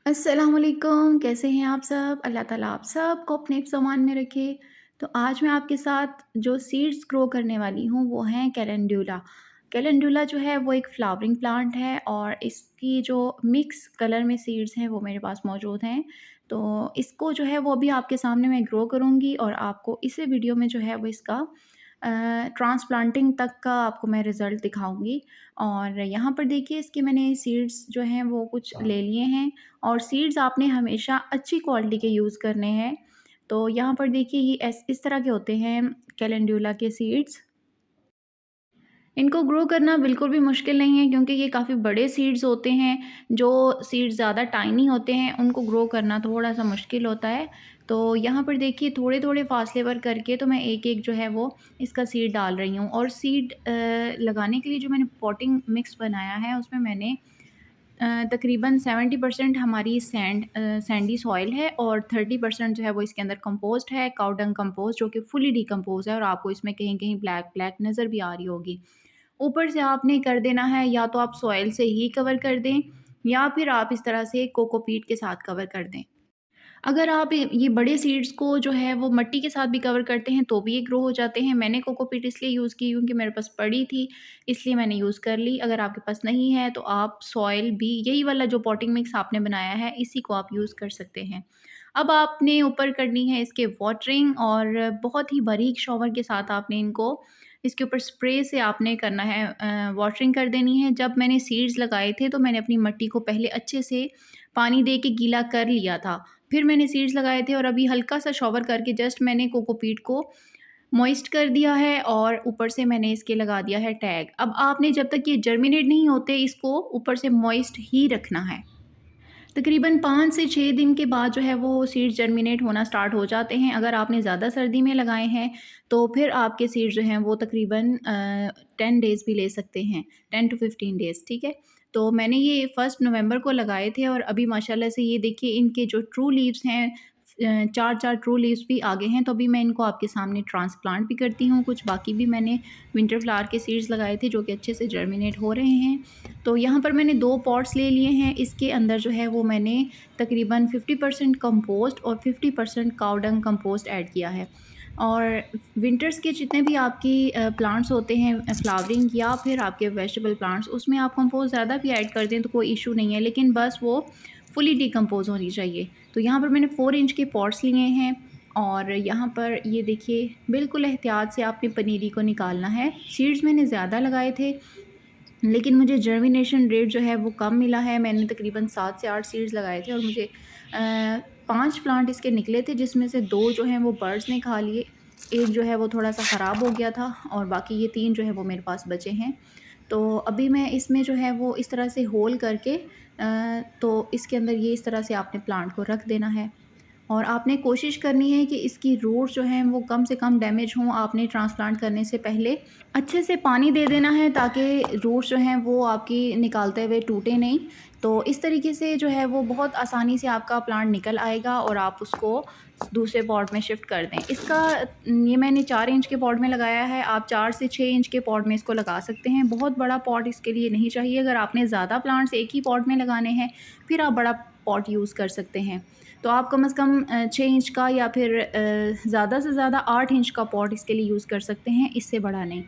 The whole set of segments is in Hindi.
अस्सलाम वालेकुम, कैसे हैं आप सब? अल्लाह ताला आप सबको अपने हिफ्ज़ अमान में रखे। तो आज मैं आपके साथ जो सीड्स ग्रो करने वाली हूँ वो हैं कैलेंडुला। कैलेंडुला जो है वो एक फ्लावरिंग प्लांट है और इसकी जो मिक्स कलर में सीड्स हैं वो मेरे पास मौजूद हैं। तो इसको जो है वो अभी आपके सामने मैं ग्रो करूँगी और आपको इसी वीडियो में जो है वो इसका ट्रांसप्लांटिंग तक का आपको मैं रिज़ल्ट दिखाऊँगी। और यहाँ पर देखिए इसके मैंने सीड्स जो हैं वो कुछ ले लिए हैं और सीड्स आपने हमेशा अच्छी क्वालिटी के यूज़ करने हैं। तो यहाँ पर देखिए ये इस तरह के होते हैं कैलेंडुला के सीड्स। इनको ग्रो करना बिल्कुल भी मुश्किल नहीं है क्योंकि ये काफ़ी बड़े सीड्स होते हैं। जो सीड्स ज़्यादा टाइनी होते हैं उनको ग्रो करना थोड़ा-सा मुश्किल होता है। तो यहाँ पर देखिए थोड़े-थोड़े फ़ासले पर करके तो मैं एक-एक जो है वो इसका सीड डाल रही हूँ और सीड लगाने के लिए जो मैंने पॉटिंग मिक्स बनाया है उसमें मैंने तकरीबन 70% हमारी सैंडी सॉइल है और 30% जो है वो इसके अंदर कंपोस्ट है, काऊ डंग कंपोस्ट, जो कि फुली डिकम्पोज़ है और आपको इसमें कहीं-कहीं ब्लैक ब्लैक नज़र भी आ रही होगी। ऊपर से आपने कर देना है या तो आप सॉइल से ही कवर कर दें या फिर आप इस तरह से कोकोपीट के साथ कवर कर दें। अगर आप ये बड़े सीड्स को जो है वो मिट्टी के साथ भी कवर करते हैं तो भी ये ग्रो हो जाते हैं। मैंने कोकोपीट इसलिए यूज़ की क्योंकि मेरे पास पड़ी थी, इसलिए मैंने यूज़ कर ली। अगर आपके पास नहीं है तो आप सॉइल भी यही वाला जो पॉटिंग मिक्स आपने बनाया है इसी को आप यूज़ कर सकते हैं। अब आपने ऊपर करनी है इसके वाटरिंग और बहुत ही बारीक शॉवर के साथ आपने इनको इसके ऊपर स्प्रे से आपने करना है, वाटरिंग कर देनी है। जब मैंने सीड्स लगाए थे तो मैंने अपनी मिट्टी को पहले अच्छे से पानी दे के गीला कर लिया था। फिर मैंने सीड्स लगाए थे और अभी हल्का-सा शॉवर करके जस्ट मैंने कोकोपीट को मॉइस्ट कर दिया है और ऊपर से मैंने इसके लगा दिया है टैग। अब आपने जब तक ये जर्मिनेट नहीं होते इसको ऊपर से मॉइस्ट ही रखना है। तकरीबन 5 से 6 दिन के बाद जो है वो सीड्स जर्मिनेट होना स्टार्ट हो जाते हैं। अगर आपने ज़्यादा सर्दी में लगाए हैं तो फिर आपके सीड्स जो हैं वो तकरीबन 10 डेज़ भी ले सकते हैं, 10 टू 15 डेज़, ठीक है? तो मैंने ये 1 नवंबर को लगाए थे और अभी माशाल्लाह से ये देखिए इनके जो ट्रू लीव्स हैं 4-4 ट्रू लीव्स भी आ गए हैं। तो अभी मैं इनको आपके सामने ट्रांसप्लांट भी करती हूँ। कुछ बाकी भी मैंने विंटर फ्लावर के सीड्स लगाए थे जो कि अच्छे से जर्मिनेट हो रहे हैं। तो यहाँ पर मैंने 2 पॉट्स ले लिए हैं। इसके अंदर जो है वो मैंने तकरीबन 50% कंपोस्ट और 50% काऊ डंग कंपोस्ट ऐड किया है। और विंटर्स के जितने भी आपकी प्लांट्स होते हैं फ्लावरिंग या फिर आपके वेजिटेबल प्लांट्स, उसमें आप कंपोस्ट ज़्यादा भी ऐड कर दें तो कोई इशू नहीं है, लेकिन बस वो फुली डिकम्पोज़ होनी चाहिए। तो यहाँ पर मैंने 4 इंच के पॉट्स लिए हैं और यहाँ पर ये देखिए बिल्कुल एहतियात से आपने पनीरी को निकालना है। सीड्स मैंने ज़्यादा लगाए थे लेकिन मुझे जर्मिनेशन रेट जो है वो कम मिला है। मैंने तकरीबन 7 से 8 सीड्स लगाए थे और मुझे 5 प्लांट इसके निकले थे जिसमें से 2 जो हैं वो बर्ड्स ने खा लिए। एक जो है वो थोड़ा-सा ख़राब हो गया था और बाकी ये 3 जो है वो मेरे पास बचे हैं। तो अभी मैं इसमें जो है वो इस तरह से होल करके तो इसके अंदर ये इस तरह से आपने प्लांट को रख देना है। और आपने कोशिश करनी है कि इसकी रूट्स जो हैं वो कम से कम डैमेज हों। आपने ट्रांसप्लांट करने से पहले अच्छे से पानी दे देना है ताकि रूट्स जो हैं वो आपकी निकालते हुए टूटे नहीं। तो इस तरीके से जो है वो बहुत आसानी से आपका प्लांट निकल आएगा और आप उसको दूसरे पॉट में शिफ्ट कर दें। इसका ये मैंने 4 इंच के पॉट में लगाया है, आप 4 से 6 इंच के पॉट में इसको लगा सकते हैं। बहुत बड़ा पॉट इसके लिए नहीं चाहिए। अगर आपने ज़्यादा प्लांट्स एक ही पॉट में लगाने हैं फिर आप बड़ा पॉट यूज़ कर सकते हैं। तो आप कम से कम 6 इंच का या फिर ज़्यादा से ज़्यादा 8 इंच का पॉट इसके लिए यूज़ कर सकते हैं, इससे बड़ा नहीं।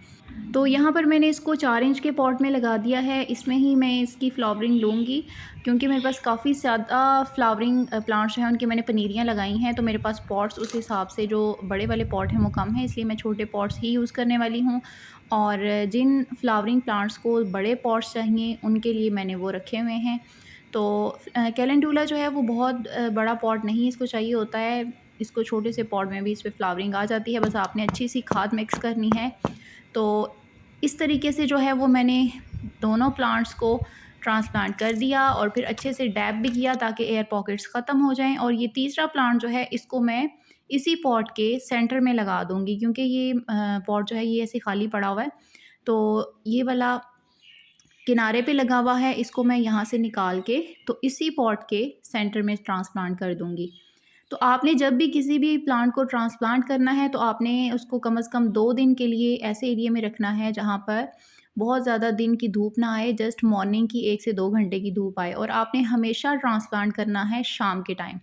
तो यहाँ पर मैंने इसको 4 इंच के पॉट में लगा दिया है। इसमें ही मैं इसकी फ्लावरिंग लूँगी क्योंकि मेरे पास काफ़ी ज़्यादा फ्लावरिंग प्लांट्स हैं, उनकी मैंने पनीरियाँ लगाई हैं। तो मेरे पास पॉट्स उस हिसाब से जो बड़े वाले पॉट हैं वो कम हैं, इसलिए मैं छोटे पॉट्स ही यूज़ करने वाली हूँ। और जिन फ्लावरिंग प्लांट्स को बड़े पॉट्स चाहिए उनके लिए मैंने वो रखे हुए हैं। तो कैलेंडुला जो है वो बहुत बड़ा पॉट नहीं इसको चाहिए होता है। इसको छोटे से पॉट में भी इस पे फ्लावरिंग आ जाती है, बस आपने अच्छी सी खाद मिक्स करनी है। तो इस तरीके से जो है वो मैंने दोनों प्लांट्स को ट्रांसप्लांट कर दिया और फिर अच्छे से डैप भी किया ताकि एयर पॉकेट्स ख़त्म हो जाएँ। और ये तीसरा प्लांट जो है इसको मैं इसी पॉट के सेंटर में लगा दूँगी क्योंकि ये पॉट जो है ये ऐसे खाली पड़ा हुआ है। तो ये वाला किनारे पे लगा हुआ है, इसको मैं यहाँ से निकाल के तो इसी पॉट के सेंटर में ट्रांसप्लांट कर दूँगी। तो आपने जब भी किसी भी प्लांट को ट्रांसप्लांट करना है तो आपने उसको कम से कम 2 दिन के लिए ऐसे एरिया में रखना है जहाँ पर बहुत ज़्यादा दिन की धूप ना आए, जस्ट मॉर्निंग की 1 से 2 घंटे की धूप आए। और आपने हमेशा ट्रांसप्लांट करना है शाम के टाइम।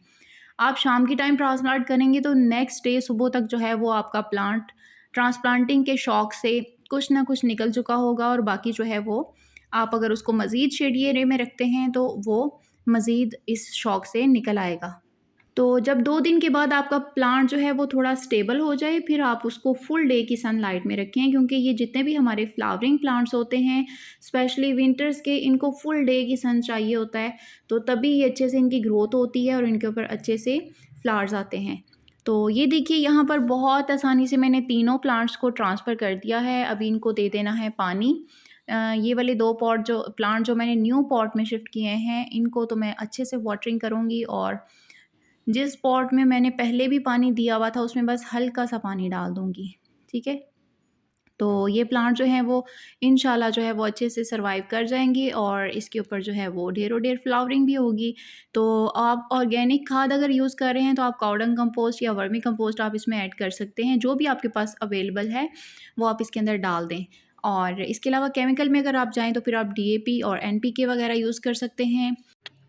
आप शाम के टाइम ट्रांसप्लांट करेंगे तो नेक्स्ट डे सुबह तक जो है वो आपका प्लांट ट्रांसप्लांटिंग के शौक से कुछ ना कुछ निकल चुका होगा, और बाकी जो है वो आप अगर उसको मज़ीद शेडी एरिया में रखते हैं तो वो मज़ीद इस शौक से निकल आएगा। तो जब 2 दिन के बाद आपका प्लांट जो है वो थोड़ा स्टेबल हो जाए, फिर आप उसको फुल डे की सनलाइट में रखें, क्योंकि ये जितने भी हमारे फ्लावरिंग प्लांट्स होते हैं, स्पेशली विंटर्स के, इनको फुल डे की सन चाहिए होता है, तो तभी ये अच्छे से इनकी ग्रोथ होती है और इनके ऊपर अच्छे से फ्लावर्स आते हैं। तो ये देखिए यहाँ पर बहुत आसानी से मैंने तीनों प्लांट्स को ट्रांसफ़र कर दिया है। अभी इनको दे देना है पानी। ये वाले 2 पॉट जो प्लांट जो मैंने न्यू पॉट में शिफ्ट किए हैं, इनको तो मैं अच्छे से वाटरिंग करूँगी, और जिस पॉट में मैंने पहले भी पानी दिया हुआ था उसमें बस हल्का-सा पानी डाल दूँगी, ठीक है? तो ये प्लांट जो हैं वो इंशाल्लाह जो है वो अच्छे से सर्वाइव कर जाएँगे, और इसके ऊपर जो है वो ढेरों ढेर फ्लावरिंग भी होगी। तो आप ऑर्गेनिक खाद अगर यूज़ कर रहे हैं तो आप काऊ डंग कंपोस्ट या वर्मी कंपोस्ट आप इसमें ऐड कर सकते हैं। जो भी आपके पास अवेलेबल है वो आप इसके अंदर डाल दें। और इसके अलावा केमिकल में अगर आप जाएँ तो फिर आप डीएपी और एनपीके वगैरह यूज़ कर सकते हैं।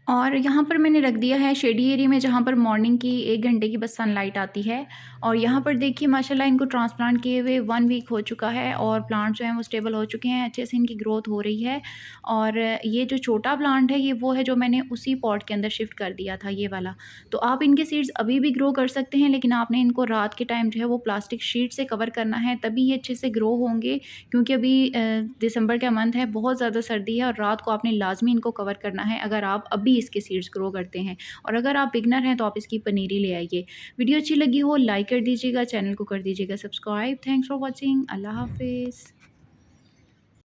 और यहाँ पर मैंने रख दिया है शेडी एरिया में, जहाँ पर मॉर्निंग की 1 घंटे की बस सनलाइट आती है। और यहाँ पर देखिए माशाल्लाह इनको ट्रांसप्लांट किए हुए 1 वीक हो चुका है, और प्लांट जो हैं वो स्टेबल हो चुके हैं, अच्छे से इनकी ग्रोथ हो रही है। और ये जो छोटा प्लांट है ये वो है जो मैंने उसी पॉट के अंदर शिफ्ट कर दिया था, ये वाला। तो आप इनके सीड्स अभी भी ग्रो कर सकते हैं, लेकिन आपने इनको रात के टाइम जो है वो प्लास्टिक शीट से कवर करना है, तभी ये अच्छे से ग्रो होंगे। क्योंकि अभी दिसंबर का मंथ है, बहुत ज़्यादा सर्दी है, और रात को आपने लाज़मी इनको कवर करना है अगर आप अभी इसके सीड्स ग्रो करते हैं। और अगर आप बिगनर हैं तो आप इसकी पनीरी ले आइए। वीडियो अच्छी लगी हो लाइक कर दीजिएगा, चैनल को कर दीजिएगा सब्सक्राइब। Thanks for watching. अल्लाह हाफ़िज़।